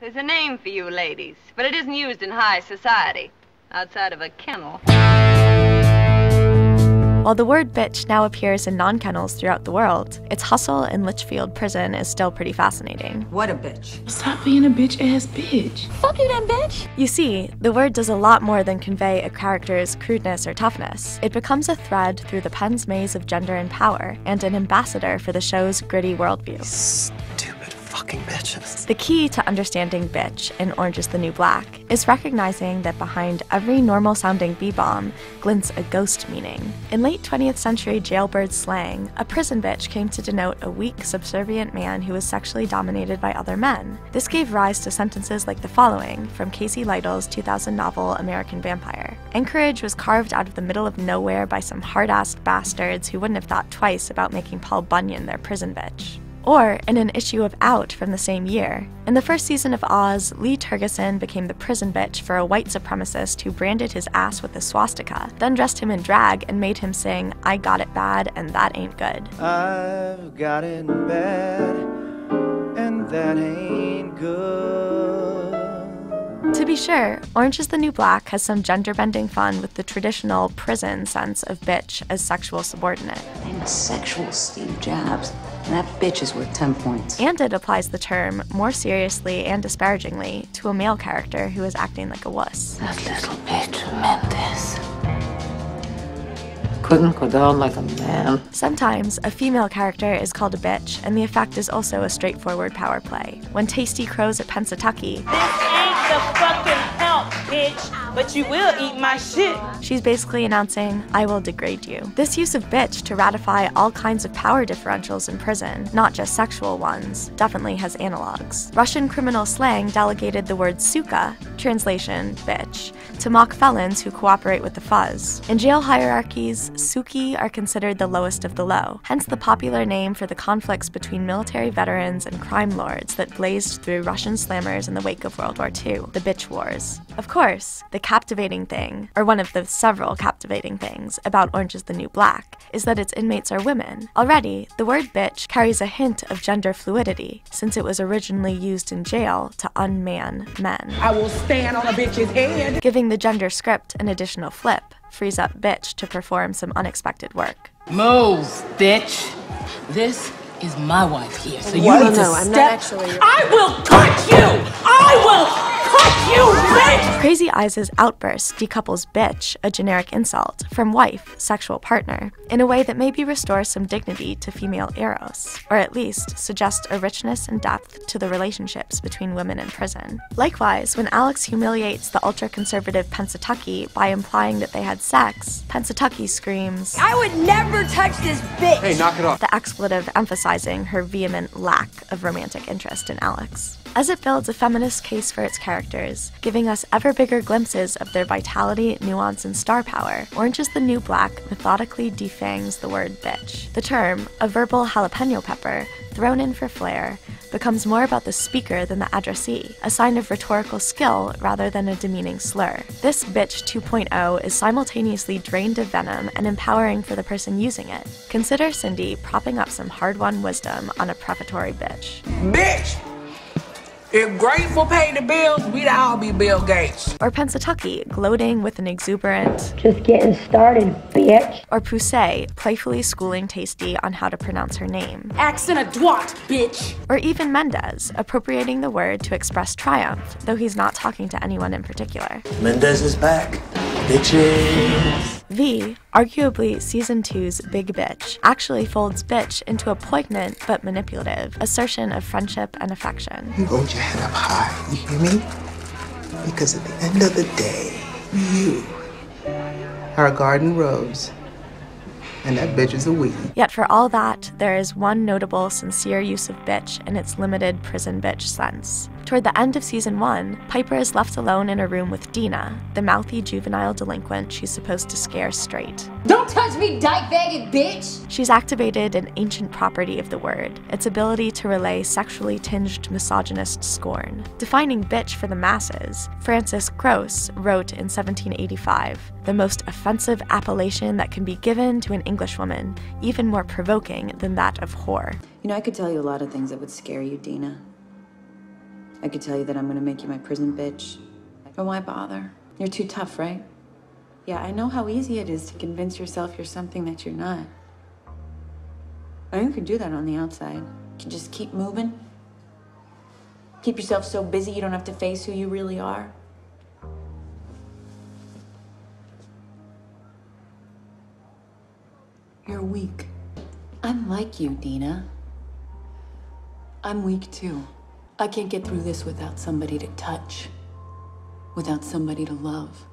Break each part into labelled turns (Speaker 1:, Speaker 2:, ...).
Speaker 1: There's a name for you ladies, but it isn't used in high society, outside of a kennel.
Speaker 2: While the word bitch now appears in non-kennels throughout the world, its hustle in Litchfield prison is still pretty fascinating.
Speaker 3: What a bitch.
Speaker 4: Stop being a bitch-ass bitch.
Speaker 5: Fuck you then, bitch!
Speaker 2: You see, the word does a lot more than convey a character's crudeness or toughness. It becomes a thread through the pen's maze of gender and power, and an ambassador for the show's gritty worldview.
Speaker 6: Stupid fucking bitches.
Speaker 2: The key to understanding bitch in Orange is the New Black is recognizing that behind every normal-sounding B-bomb glints a ghost meaning. In late 20th century jailbird slang, a prison bitch came to denote a weak, subservient man who was sexually dominated by other men. This gave rise to sentences like the following from Casey Lytle's 2000 novel American Vampire. Anchorage was carved out of the middle of nowhere by some hard-assed bastards who wouldn't have thought twice about making Paul Bunyan their prison bitch. Or, in an issue of Out from the same year, in the first season of Oz, Lee Tergesen became the prison bitch for a white supremacist who branded his ass with a swastika, then dressed him in drag and made him sing, "I got it bad and that ain't good."
Speaker 7: I've got it bad and that ain't good.
Speaker 2: To be sure, Orange is the New Black has some gender-bending fun with the traditional prison sense of bitch as sexual subordinate.
Speaker 3: I'm a sexual Steve Jobs, and that bitch is worth 10 points.
Speaker 2: And it applies the term, more seriously and disparagingly, to a male character who is acting like a wuss.
Speaker 4: That little bitch meant this. Couldn't go down like a man.
Speaker 2: Sometimes, a female character is called a bitch, and the effect is also a straightforward power play. When Tasty crows at Pennsatucky,
Speaker 8: "This ain't the fucking help, bitch, but you will eat my shit,"
Speaker 2: she's basically announcing, "I will degrade you." This use of bitch to ratify all kinds of power differentials in prison, not just sexual ones, definitely has analogs. Russian criminal slang delegated the word suka, translation, bitch, to mock felons who cooperate with the fuzz. In jail hierarchies, suki are considered the lowest of the low, hence the popular name for the conflicts between military veterans and crime lords that blazed through Russian slammers in the wake of World War II, the bitch wars. Of course, the captivating thing, or one of the several captivating things, about Orange is the New Black is that its inmates are women. Already, the word bitch carries a hint of gender fluidity, since it was originally used in jail to unman men.
Speaker 9: I will stand on a bitch's head.
Speaker 2: Giving the gender script an additional flip frees up bitch to perform some unexpected work.
Speaker 4: Move, bitch. This is my wife here, so you
Speaker 5: What?
Speaker 4: need to
Speaker 5: No, I'm
Speaker 4: step.
Speaker 5: not actually.
Speaker 8: I will cut you! I will cut you, bitch!
Speaker 2: Crazy Eyes' outburst decouples bitch, a generic insult, from wife, sexual partner, in a way that maybe restores some dignity to female eros, or at least suggests a richness and depth to the relationships between women in prison. Likewise, when Alex humiliates the ultra-conservative Pennsatucky by implying that they had sex, Pennsatucky screams,
Speaker 5: I would never touch this bitch!
Speaker 6: Hey, knock it off.
Speaker 2: the expletive emphasizing her vehement lack of romantic interest in Alex. As it builds a feminist case for its characters, giving us ever bigger glimpses of their vitality, nuance, and star power, Orange is the New Black methodically defangs the word bitch. The term, a verbal jalapeno pepper, thrown in for flair, becomes more about the speaker than the addressee, a sign of rhetorical skill rather than a demeaning slur. This bitch 2.0 is simultaneously drained of venom and empowering for the person using it. Consider Cindy propping up some hard-won wisdom on a prefatory bitch.
Speaker 9: Bitch! If grateful paid the bills, we'd all be Bill Gates.
Speaker 2: Or Pennsatucky gloating with an exuberant,
Speaker 5: Just getting started, bitch.
Speaker 2: or Poussey playfully schooling Tasty on how to pronounce her name.
Speaker 8: Accent a twat, bitch!
Speaker 2: Or even Mendez appropriating the word to express triumph, though he's not talking to anyone in particular.
Speaker 7: Mendez is back, bitches.
Speaker 2: V, arguably Season 2's big bitch, actually folds bitch into a poignant but manipulative assertion of friendship and affection.
Speaker 10: You hold your head up high, you hear me? Because at the end of the day, you are a garden rose, and that bitch is a weed.
Speaker 2: Yet for all that, there is one notable sincere use of bitch in its limited prison bitch sense. Toward the end of Season 1, Piper is left alone in a room with Dina, the mouthy juvenile delinquent she's supposed to scare straight.
Speaker 5: Don't touch me, dyke-bagged bitch!
Speaker 2: She's activated an ancient property of the word, its ability to relay sexually tinged misogynist scorn. Defining bitch for the masses, Francis Gross wrote in 1785, the most offensive appellation that can be given to an Englishwoman, even more provoking than that of whore.
Speaker 3: You know, I could tell you a lot of things that would scare you, Dina. I could tell you that I'm gonna make you my prison bitch. But why bother? You're too tough, right? Yeah, I know how easy it is to convince yourself you're something that you're not. And you can do that on the outside. You can just keep moving. Keep yourself so busy you don't have to face who you really are. You're weak. I'm like you, Dina. I'm weak too. I can't get through this without somebody to touch, without somebody to love.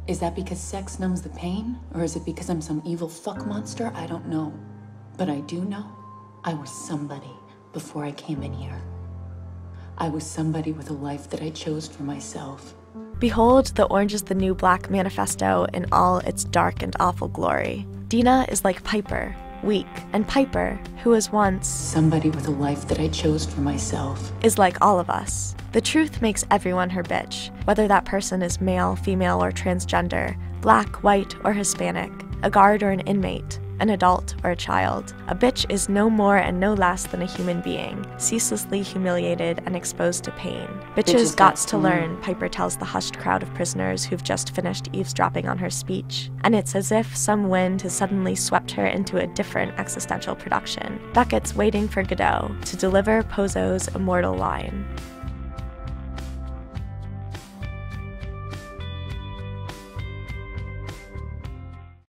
Speaker 3: Is that because sex numbs the pain? Or is it because I'm some evil fuck monster? I don't know. But I do know I was somebody before I came in here. I was somebody with a life that I chose for myself.
Speaker 2: Behold the Orange is the New Black manifesto in all its dark and awful glory. Dina is like Piper, weak, and Piper, who was once
Speaker 3: somebody with a life that I chose for myself,
Speaker 2: is like all of us. The truth makes everyone her bitch, whether that person is male, female, or transgender, black, white, or Hispanic, a guard or an inmate, an adult or a child. A bitch is no more and no less than a human being, ceaselessly humiliated and exposed to pain. Bitches gots to learn, Piper tells the hushed crowd of prisoners who've just finished eavesdropping on her speech. And it's as if some wind has suddenly swept her into a different existential production. Beckett's waiting for Godot to deliver Pozo's immortal line.